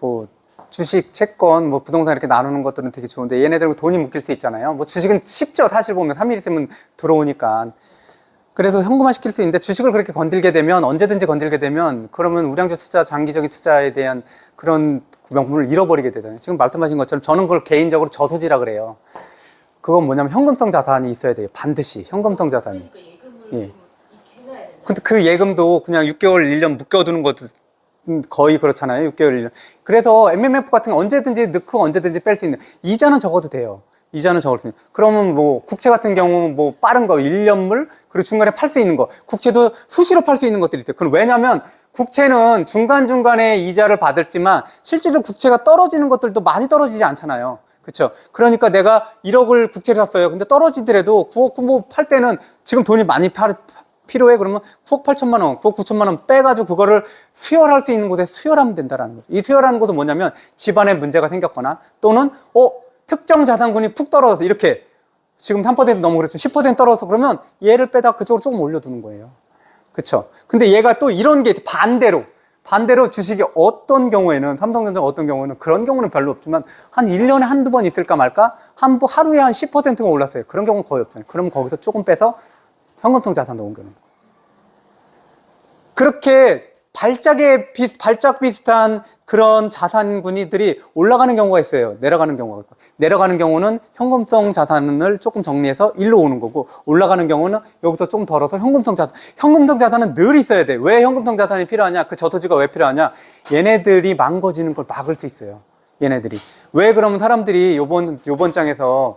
뭐 주식, 채권, 뭐 부동산 이렇게 나누는 것들은 되게 좋은데 얘네들은 돈이 묶일 수 있잖아요. 뭐 주식은 쉽죠. 사실 보면 3일 있으면 들어오니까. 그래서 현금화 시킬 수 있는데 주식을 그렇게 건들게 되면 언제든지 건들게 되면 그러면 우량주 투자, 장기적인 투자에 대한 그런 명분을 잃어버리게 되잖아요. 지금 말씀하신 것처럼 저는 그걸 개인적으로 저수지라 그래요. 그건 뭐냐면 현금성 자산이 있어야 돼요. 반드시 현금성 자산이. 그러니까 예금을 예. 이렇게 해놔야 된다. 근데 그 예금도 그냥 6개월, 1년 묶여두는 것도 거의 그렇잖아요. 6개월, 1년. 그래서 MMF 같은 거 언제든지 넣고 언제든지 뺄 수 있는. 이자는 적어도 돼요. 이자는 적을 수 있는. 그러면 뭐 국채 같은 경우는 뭐 빠른 거 1년물 그리고 중간에 팔 수 있는 거. 국채도 수시로 팔 수 있는 것들이 있어요. 그럼 왜냐면 국채는 중간중간에 이자를 받았지만 실제로 국채가 떨어지는 것들도 많이 떨어지지 않잖아요. 그렇죠? 그러니까 내가 1억을 국채를 샀어요. 근데 떨어지더라도 9억 뭐 팔 때는 지금 돈이 많이 필요해. 그러면 9억 8천만 원, 9억 9천만 원 빼가지고 그거를 수혈할 수 있는 곳에 수혈하면 된다라는 거죠. 이 수혈하는 것은 뭐냐면 집안에 문제가 생겼거나 또는 특정 자산군이 푹 떨어져서 이렇게 지금 3% 넘어 그랬죠. 10% 떨어져서 그러면 얘를 빼다 그쪽으로 조금 올려두는 거예요. 그렇죠? 근데 얘가 또 이런 게 반대로 주식이 어떤 경우에는 삼성전자 어떤 경우에는 그런 경우는 별로 없지만 한 1년에 한두 번 있을까 말까 하루에 한 10%가 올랐어요. 그런 경우는 거의 없어요. 그러면 거기서 조금 빼서 현금통 자산도 옮겨놓는 거예요. 그렇게 발작 비슷한 그런 자산군이들이 올라가는 경우가 있어요. 내려가는 경우가 있고. 내려가는 경우는 현금성 자산을 조금 정리해서 일로 오는 거고, 올라가는 경우는 여기서 좀 덜어서 현금성 자산. 현금성 자산은 늘 있어야 돼. 왜 현금성 자산이 필요하냐? 그 저수지가 왜 필요하냐? 얘네들이 망가지는 걸 막을 수 있어요. 얘네들이. 왜 그러면 사람들이 요번 장에서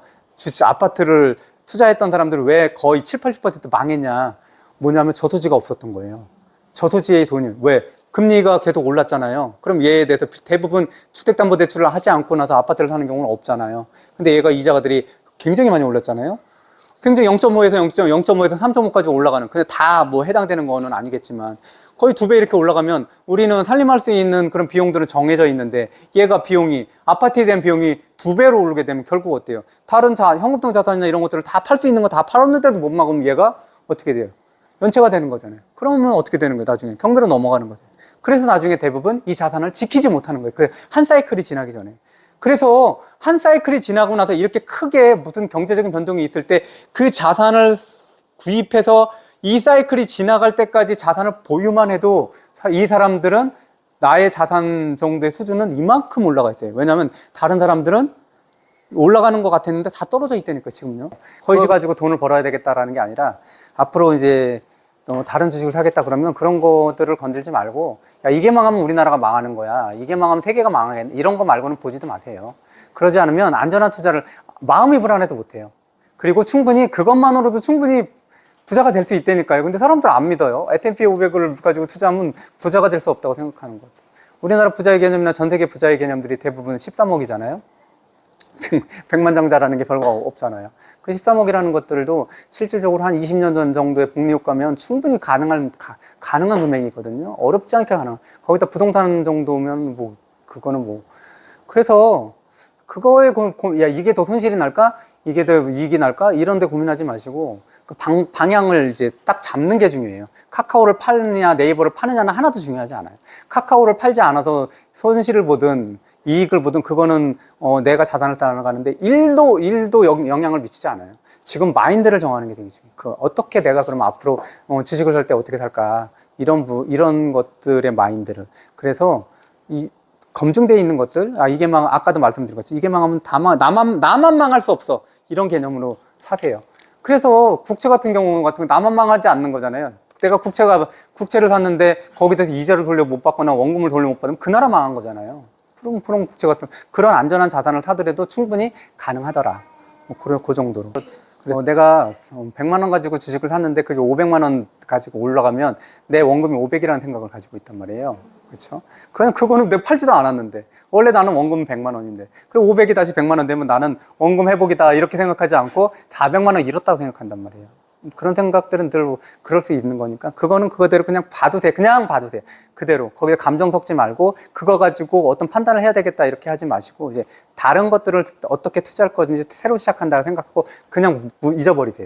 아파트를 투자했던 사람들은 왜 거의 7, 80% 망했냐? 뭐냐면 저수지가 없었던 거예요. 저수지의 돈이 왜? 금리가 계속 올랐잖아요. 그럼 얘에 대해서 대부분 주택담보대출을 하지 않고 나서 아파트를 사는 경우는 없잖아요. 근데 얘가 이자가들이 굉장히 많이 올랐잖아요. 굉장히 0.5에서 0.5에서 3.5까지 올라가는. 근데 다 뭐 해당되는 거는 아니겠지만 거의 2배 이렇게 올라가면 우리는 살림할 수 있는 그런 비용들은 정해져 있는데 얘가 비용이 아파트에 대한 비용이 2배로 오르게 되면 결국 어때요? 다른 현금성 자산이나 이런 것들을 다 팔 수 있는 거 다 팔았는데도 못 막으면 얘가 어떻게 돼요? 연체가 되는 거잖아요. 그러면 어떻게 되는 거예요? 나중에 경매로 넘어가는 거죠. 그래서 나중에 대부분 이 자산을 지키지 못하는 거예요. 그 한 사이클이 지나기 전에. 그래서 한 사이클이 지나고 나서 이렇게 크게 무슨 경제적인 변동이 있을 때 그 자산을 구입해서 이 사이클이 지나갈 때까지 자산을 보유만 해도 이 사람들은 나의 자산 정도의 수준은 이만큼 올라가 있어요. 왜냐하면 다른 사람들은 올라가는 것 같았는데 다 떨어져 있다니까 지금요. 거기서 가지고 돈을 벌어야 되겠다라는 게 아니라 앞으로 이제 다른 주식을 사겠다 그러면 그런 것들을 건들지 말고 야 이게 망하면 우리나라가 망하는 거야. 이게 망하면 세계가 망하겠네. 이런 거 말고는 보지도 마세요. 그러지 않으면 안전한 투자를 마음이 불안해도 못해요. 그리고 그것만으로도 충분히 부자가 될 수 있다니까요. 근데 사람들 안 믿어요. S&P 500을 가지고 투자하면 부자가 될 수 없다고 생각하는 것 같아요. 우리나라 부자의 개념이나 전 세계 부자의 개념들이 대부분 13억이잖아요. 100만 장자라는 게 별거 없잖아요. 그 13억이라는 것들도 실질적으로 한 20년 전 정도의 복리효과면 충분히 가능한 금액이거든요. 어렵지 않게 가능. 거기다 부동산 정도면 그거는 그래서 그거에 야 이게 더 손실이 날까? 이게 더 이익이 날까? 이런 데 고민하지 마시고 그 방향을 이제 딱 잡는 게 중요해요. 카카오를 파느냐 네이버를 파느냐는 하나도 중요하지 않아요. 카카오를 팔지 않아서 손실을 보든 이익을 보든 그거는 내가 자산을 따라가는데 1도 영향을 미치지 않아요. 지금 마인드를 정하는 게 되게 중요해요. 어떻게 내가 그럼 앞으로 주식을 살 때 어떻게 살까? 이런 것들의 마인드를. 그래서 검증되어 있는 것들, 아까도 말씀드린 것처럼 이게 망하면 나만 망할 수 없어. 이런 개념으로 사세요. 그래서 국채 같은 경우 나만 망하지 않는 거잖아요. 내가 국채를 샀는데 거기에 대해서 이자를 돌려 못 받거나 원금을 돌려 못 받으면 그 나라 망한 거잖아요. 푸른 국채 같은 그런 안전한 자산을 사더라도 충분히 가능하더라. 그 정도로. 그래서 내가 100만 원 가지고 주식을 샀는데 그게 500만 원 가지고 올라가면 내 원금이 500이라는 생각을 가지고 있단 말이에요. 그렇죠? 그거는 내가 팔지도 않았는데 원래 나는 원금은 100만 원인데 그리고 500이 다시 100만 원 되면 나는 원금 회복이다 이렇게 생각하지 않고 400만 원 잃었다고 생각한단 말이에요. 그런 생각들은 늘 그럴 수 있는 거니까 그거는 그거대로 그냥 봐두세요. 그대로 거기에 감정 섞지 말고 그거 가지고 어떤 판단을 해야 되겠다 이렇게 하지 마시고 이제 다른 것들을 어떻게 투자할 건지 새로 시작한다고 생각하고 그냥 잊어버리세요.